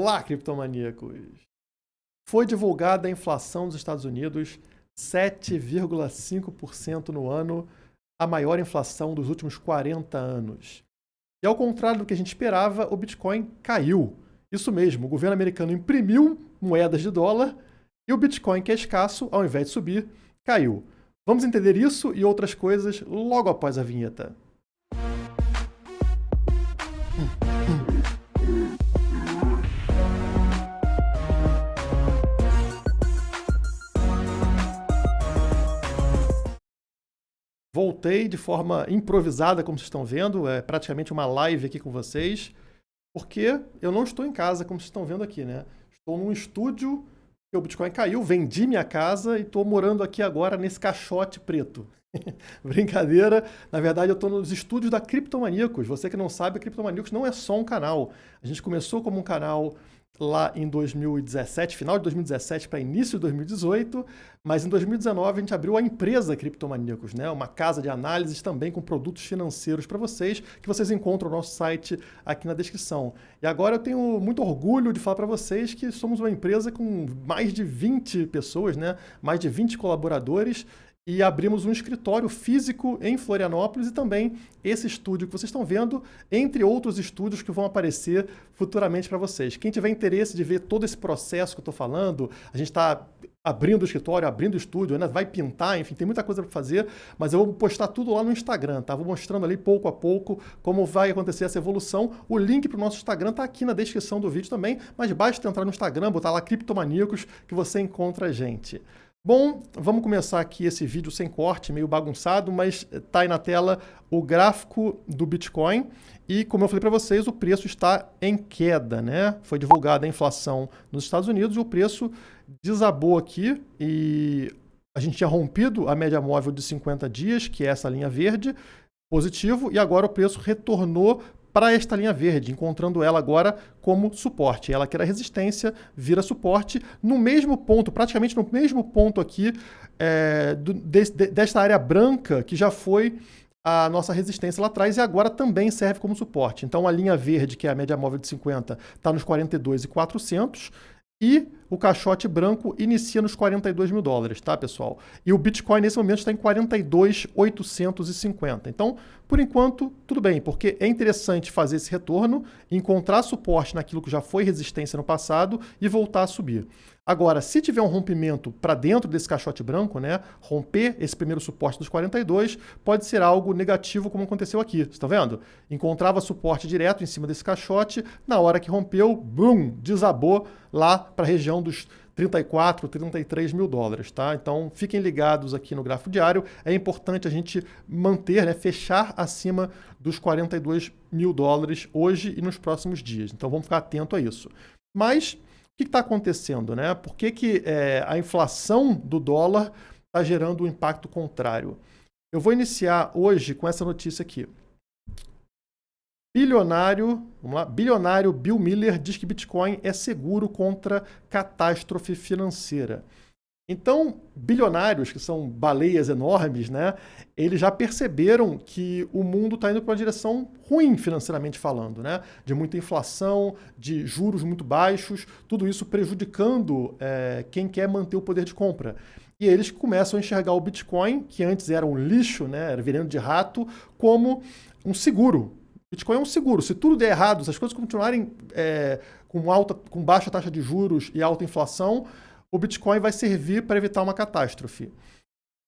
Olá, criptomaníacos! Foi divulgada a inflação dos Estados Unidos, 7,5% no ano, a maior inflação dos últimos 40 anos. E ao contrário do que a gente esperava, o Bitcoin caiu. Isso mesmo, o governo americano imprimiu moedas de dólar e o Bitcoin, que é escasso, ao invés de subir, caiu. Vamos entender isso e outras coisas logo após a vinheta. Voltei de forma improvisada, como vocês estão vendo, é praticamente uma live aqui com vocês, porque eu não estou em casa, como vocês estão vendo aqui, né? Estou num estúdio que o Bitcoin caiu, vendi minha casa e estou morando aqui agora nesse caixote preto. Brincadeira, na verdade eu estou nos estúdios da Criptomaníacos. Você que não sabe, a Criptomaníacos não é só um canal. A gente começou como um canal lá em 2017, final de 2017 para início de 2018, mas em 2019 a gente abriu a empresa Criptomaníacos, né? Uma casa de análises também com produtos financeiros para vocês, que vocês encontram no nosso site aqui na descrição. E agora eu tenho muito orgulho de falar para vocês que somos uma empresa com mais de 20 pessoas, né? Mais de 20 colaboradores, e abrimos um escritório físico em Florianópolis e também esse estúdio que vocês estão vendo, entre outros estúdios que vão aparecer futuramente para vocês. Quem tiver interesse de ver todo esse processo que eu estou falando, a gente está abrindo o escritório, abrindo o estúdio, né? Vai pintar, enfim, tem muita coisa para fazer, mas eu vou postar tudo lá no Instagram, tá? Vou mostrando ali pouco a pouco como vai acontecer essa evolução. O link para o nosso Instagram está aqui na descrição do vídeo também, mas basta entrar no Instagram, botar lá Criptomaníacos que você encontra a gente. Bom, vamos começar aqui esse vídeo sem corte, meio bagunçado, mas está aí na tela o gráfico do Bitcoin e, como eu falei para vocês, o preço está em queda, né? Foi divulgada a inflação nos Estados Unidos e o preço desabou aqui e a gente tinha rompido a média móvel de 50 dias, que é essa linha verde, positivo, e agora o preço retornou para esta linha verde, encontrando ela agora como suporte. Ela que era resistência, vira suporte, no mesmo ponto, praticamente no mesmo ponto aqui, desta área branca, que já foi a nossa resistência lá atrás e agora também serve como suporte. Então a linha verde, que é a média móvel de 50, está nos 42.400 e o caixote branco inicia nos 42 mil dólares, tá, pessoal? E o Bitcoin, nesse momento, está em 42.850. Então, por enquanto, tudo bem, porque é interessante fazer esse retorno, encontrar suporte naquilo que já foi resistência no passado e voltar a subir. Agora, se tiver um rompimento para dentro desse caixote branco, né, romper esse primeiro suporte dos 42, pode ser algo negativo, como aconteceu aqui. Vocês estão vendo? Encontrava suporte direto em cima desse caixote, na hora que rompeu, bum, desabou lá para a região dos 34, 33 mil dólares, tá? Então, fiquem ligados aqui no gráfico diário. É importante a gente manter, né, fechar acima dos 42 mil dólares hoje e nos próximos dias. Então, vamos ficar atento a isso. Mas, o que está acontecendo, né? Por que a inflação do dólar está gerando um impacto contrário? Eu vou iniciar hoje com essa notícia aqui. Bilionário Bill Miller diz que Bitcoin é seguro contra catástrofe financeira. Então, bilionários, que são baleias enormes, né, eles já perceberam que o mundo está indo para uma direção ruim financeiramente falando, né, de muita inflação, de juros muito baixos, tudo isso prejudicando quem quer manter o poder de compra. E eles começam a enxergar o Bitcoin, que antes era um lixo, né, era veneno de rato, como um seguro. Bitcoin é um seguro. Se tudo der errado, se as coisas continuarem com baixa taxa de juros e alta inflação, o Bitcoin vai servir para evitar uma catástrofe.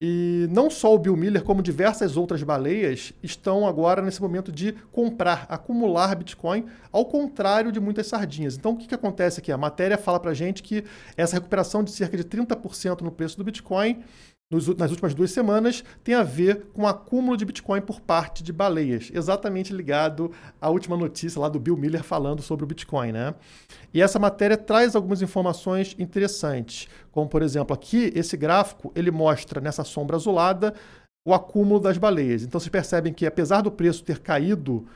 E não só o Bill Miller, como diversas outras baleias, estão agora nesse momento de comprar, acumular Bitcoin, ao contrário de muitas sardinhas. Então, o que acontece aqui? A matéria fala para a gente que essa recuperação de cerca de 30% no preço do Bitcoin nas últimas 2 semanas, tem a ver com o acúmulo de Bitcoin por parte de baleias, exatamente ligado à última notícia lá do Bill Miller falando sobre o Bitcoin, né? E essa matéria traz algumas informações interessantes, como, por exemplo, aqui, esse gráfico, ele mostra nessa sombra azulada o acúmulo das baleias. Então, vocês percebem que, apesar do preço ter caído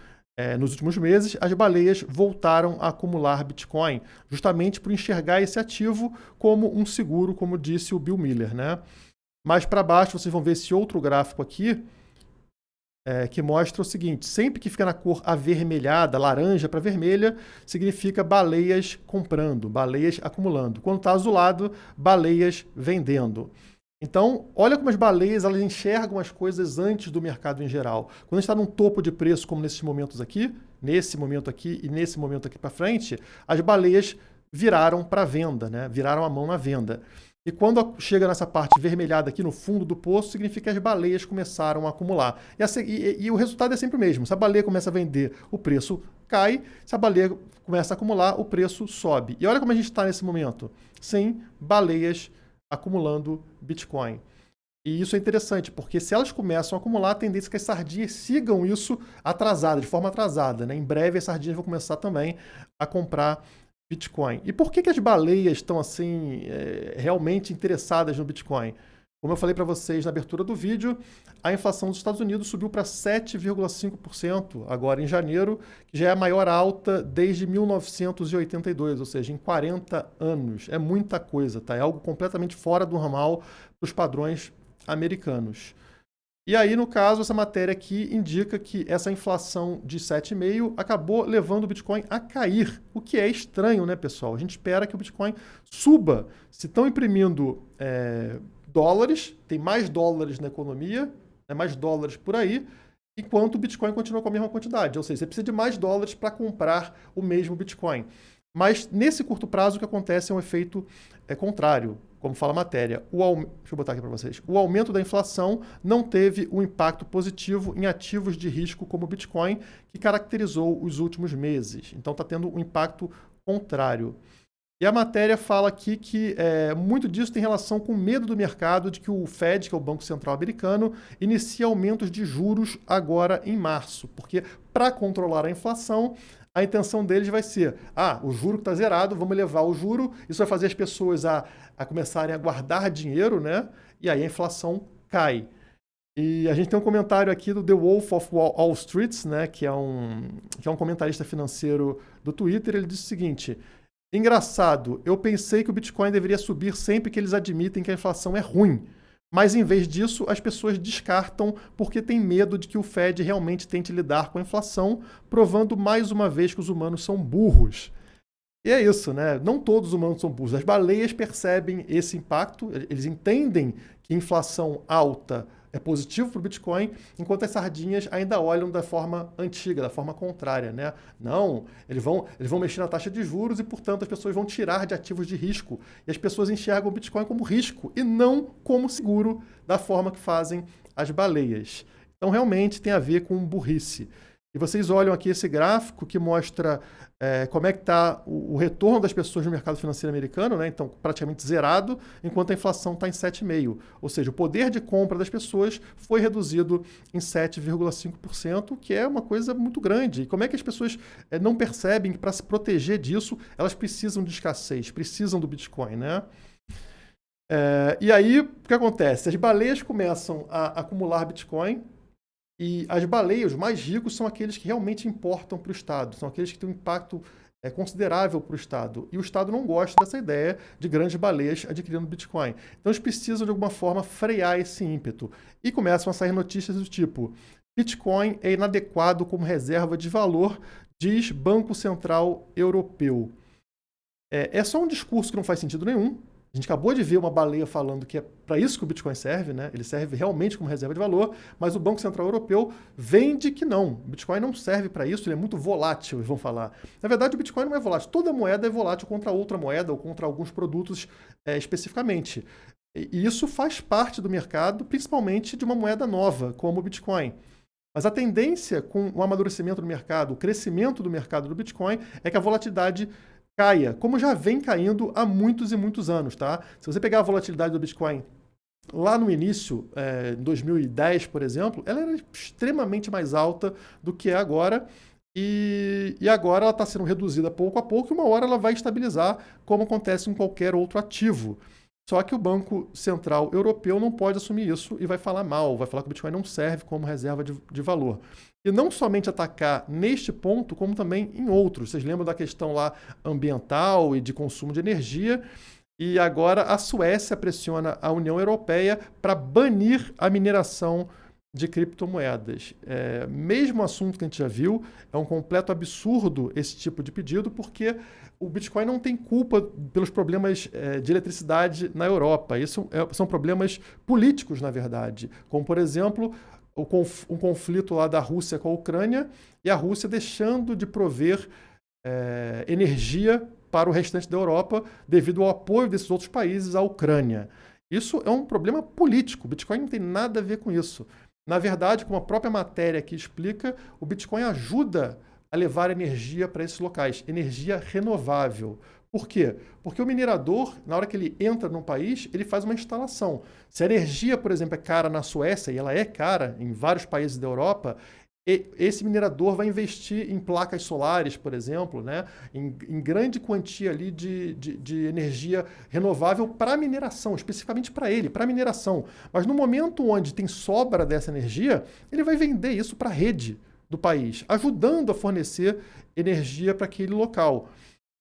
nos últimos meses, as baleias voltaram a acumular Bitcoin, justamente por enxergar esse ativo como um seguro, como disse o Bill Miller, né? Mais para baixo, vocês vão ver esse outro gráfico aqui, que mostra o seguinte: sempre que fica na cor avermelhada, laranja para vermelha, significa baleias comprando, baleias acumulando. Quando está azulado, baleias vendendo. Então, olha como as baleias elas enxergam as coisas antes do mercado em geral. Quando a gente está num topo de preço, como nesses momentos aqui, nesse momento aqui e nesse momento aqui para frente, as baleias viraram para venda, né? Viraram a mão na venda. E quando chega nessa parte vermelhada aqui no fundo do poço, significa que as baleias começaram a acumular. E o resultado é sempre o mesmo. Se a baleia começa a vender, o preço cai. Se a baleia começa a acumular, o preço sobe. E olha como a gente está nesse momento. Sem baleias acumulando Bitcoin. E isso é interessante, porque se elas começam a acumular, a tendência é que as sardinhas sigam isso atrasada, de forma atrasada, né? Em breve as sardinhas vão começar também a comprar Bitcoin. E por que as baleias estão assim realmente interessadas no Bitcoin? Como eu falei para vocês na abertura do vídeo, a inflação dos Estados Unidos subiu para 7,5% agora em janeiro, que já é a maior alta desde 1982, ou seja, em 40 anos. É muita coisa, tá? É algo completamente fora do normal dos padrões americanos. E aí, no caso, essa matéria aqui indica que essa inflação de 7,5% acabou levando o Bitcoin a cair, o que é estranho, né, pessoal? A gente espera que o Bitcoin suba. Se estão imprimindo dólares, tem mais dólares na economia, mais dólares por aí, enquanto o Bitcoin continua com a mesma quantidade. Ou seja, você precisa de mais dólares para comprar o mesmo Bitcoin. Mas nesse curto prazo o que acontece é um efeito contrário, como fala a matéria. Deixa eu botar aqui para vocês. O aumento da inflação não teve um impacto positivo em ativos de risco como o Bitcoin, que caracterizou os últimos meses. Então está tendo um impacto contrário. E a matéria fala aqui que muito disso tem relação com o medo do mercado de que o Fed, que é o Banco Central americano, inicie aumentos de juros agora em março. Porque para controlar a inflação, a intenção deles vai ser, o juro está zerado, vamos elevar o juro, isso vai fazer as pessoas a começarem a guardar dinheiro, né? E aí a inflação cai. E a gente tem um comentário aqui do The Wolf of Wall Street, né? Que é um comentarista financeiro do Twitter. Ele diz o seguinte: engraçado, eu pensei que o Bitcoin deveria subir sempre que eles admitem que a inflação é ruim. Mas, em vez disso, as pessoas descartam porque têm medo de que o Fed realmente tente lidar com a inflação, provando mais uma vez que os humanos são burros. E é isso, né? Não todos os humanos são burros. As baleias percebem esse impacto, eles entendem que inflação alta é positivo para o Bitcoin, enquanto as sardinhas ainda olham da forma antiga, da forma contrária, né? Não, eles vão mexer na taxa de juros e, portanto, as pessoas vão tirar de ativos de risco. E as pessoas enxergam o Bitcoin como risco e não como seguro, da forma que fazem as baleias. Então, realmente tem a ver com burrice. E vocês olham aqui esse gráfico que mostra como é que está o retorno das pessoas no mercado financeiro americano, né? Então, praticamente zerado, enquanto a inflação está em 7,5%. Ou seja, o poder de compra das pessoas foi reduzido em 7,5%, que é uma coisa muito grande. E como é que as pessoas não percebem que para se proteger disso, elas precisam de escassez, precisam do Bitcoin, né? E aí, o que acontece? As baleias começam a acumular Bitcoin. E as baleias, os mais ricos, são aqueles que realmente importam para o Estado, são aqueles que têm um impacto considerável para o Estado. E o Estado não gosta dessa ideia de grandes baleias adquirindo Bitcoin. Então eles precisam, de alguma forma, frear esse ímpeto. E começam a sair notícias do tipo: Bitcoin é inadequado como reserva de valor, diz Banco Central Europeu. É só um discurso que não faz sentido nenhum. A gente acabou de ver uma baleia falando que é para isso que o Bitcoin serve, né? Ele serve realmente como reserva de valor, mas o Banco Central Europeu vende que não. O Bitcoin não serve para isso, ele é muito volátil, eles vão falar. Na verdade, o Bitcoin não é volátil. Toda moeda é volátil contra outra moeda ou contra alguns produtos especificamente. E isso faz parte do mercado, principalmente de uma moeda nova, como o Bitcoin. Mas a tendência com o amadurecimento do mercado, o crescimento do mercado do Bitcoin, é que a volatilidade caia, como já vem caindo há muitos e muitos anos, tá? Se você pegar a volatilidade do Bitcoin lá no início, em 2010, por exemplo, ela era extremamente mais alta do que é agora, e agora ela está sendo reduzida pouco a pouco, e uma hora ela vai estabilizar, como acontece em qualquer outro ativo. Só que o Banco Central Europeu não pode assumir isso e vai falar mal, vai falar que o Bitcoin não serve como reserva de valor. E não somente atacar neste ponto, como também em outros. Vocês lembram da questão lá ambiental e de consumo de energia? E agora a Suécia pressiona a União Europeia para banir a mineração de criptomoedas. Mesmo assunto que a gente já viu, é um completo absurdo esse tipo de pedido, porque o Bitcoin não tem culpa pelos problemas de eletricidade na Europa. Isso são problemas políticos, na verdade. Como, por exemplo, um conflito lá da Rússia com a Ucrânia e a Rússia deixando de prover energia para o restante da Europa devido ao apoio desses outros países à Ucrânia. Isso é um problema político. O Bitcoin não tem nada a ver com isso. Na verdade, como a própria matéria aqui explica, o Bitcoin ajuda a levar energia para esses locais, energia renovável. Por quê? Porque o minerador, na hora que ele entra num país, ele faz uma instalação. Se a energia, por exemplo, é cara na Suécia, e ela é cara em vários países da Europa, esse minerador vai investir em placas solares, por exemplo, né? em grande quantia ali de energia renovável para mineração, especificamente para ele, para mineração. Mas no momento onde tem sobra dessa energia, ele vai vender isso para a rede do país, ajudando a fornecer energia para aquele local.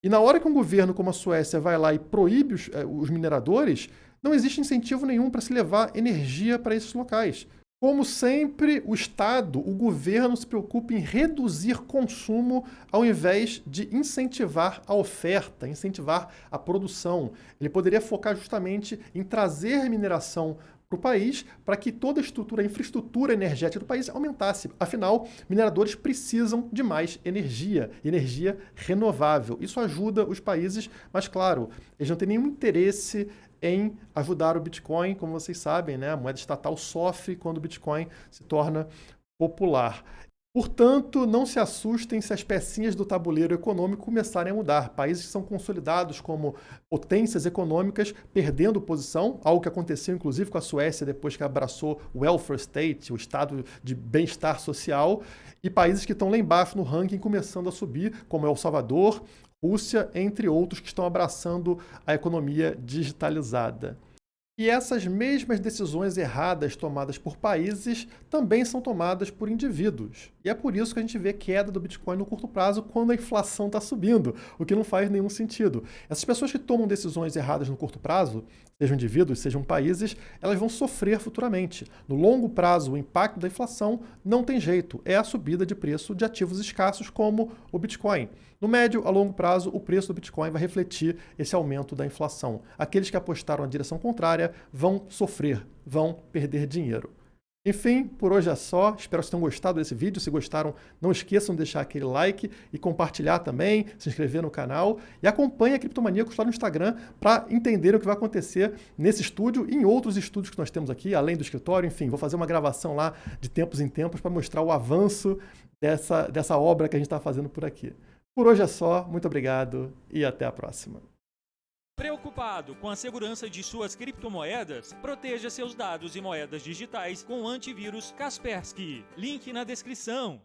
E na hora que um governo como a Suécia vai lá e proíbe os mineradores, não existe incentivo nenhum para se levar energia para esses locais. Como sempre, o Estado, o governo se preocupa em reduzir consumo ao invés de incentivar a oferta, incentivar a produção. Ele poderia focar justamente em trazer mineração para o país para que toda a infraestrutura energética do país aumentasse. Afinal, mineradores precisam de mais energia, energia renovável. Isso ajuda os países, mas claro, eles não têm nenhum interesse em ajudar o Bitcoin. Como vocês sabem, né? A moeda estatal sofre quando o Bitcoin se torna popular. Portanto, não se assustem se as pecinhas do tabuleiro econômico começarem a mudar. Países que são consolidados como potências econômicas perdendo posição, algo que aconteceu inclusive com a Suécia depois que abraçou o welfare state, o estado de bem-estar social, e países que estão lá embaixo no ranking começando a subir, como El Salvador, Rússia, entre outros que estão abraçando a economia digitalizada. E essas mesmas decisões erradas tomadas por países também são tomadas por indivíduos. E é por isso que a gente vê queda do Bitcoin no curto prazo quando a inflação está subindo, o que não faz nenhum sentido. Essas pessoas que tomam decisões erradas no curto prazo, sejam indivíduos, sejam países, elas vão sofrer futuramente. No longo prazo, o impacto da inflação não tem jeito, é a subida de preço de ativos escassos como o Bitcoin. No médio a longo prazo, o preço do Bitcoin vai refletir esse aumento da inflação. Aqueles que apostaram na direção contrária vão sofrer, vão perder dinheiro. Enfim, por hoje é só. Espero que vocês tenham gostado desse vídeo. Se gostaram, não esqueçam de deixar aquele like e compartilhar também, se inscrever no canal. E acompanhe a Criptomaníacos lá no Instagram para entender o que vai acontecer nesse estúdio e em outros estúdios que nós temos aqui, além do escritório. Enfim, vou fazer uma gravação lá de tempos em tempos para mostrar o avanço dessa obra que a gente está fazendo por aqui. Por hoje é só. Muito obrigado e até a próxima. Preocupado com a segurança de suas criptomoedas? Proteja seus dados e moedas digitais com o antivírus Kaspersky. Link na descrição.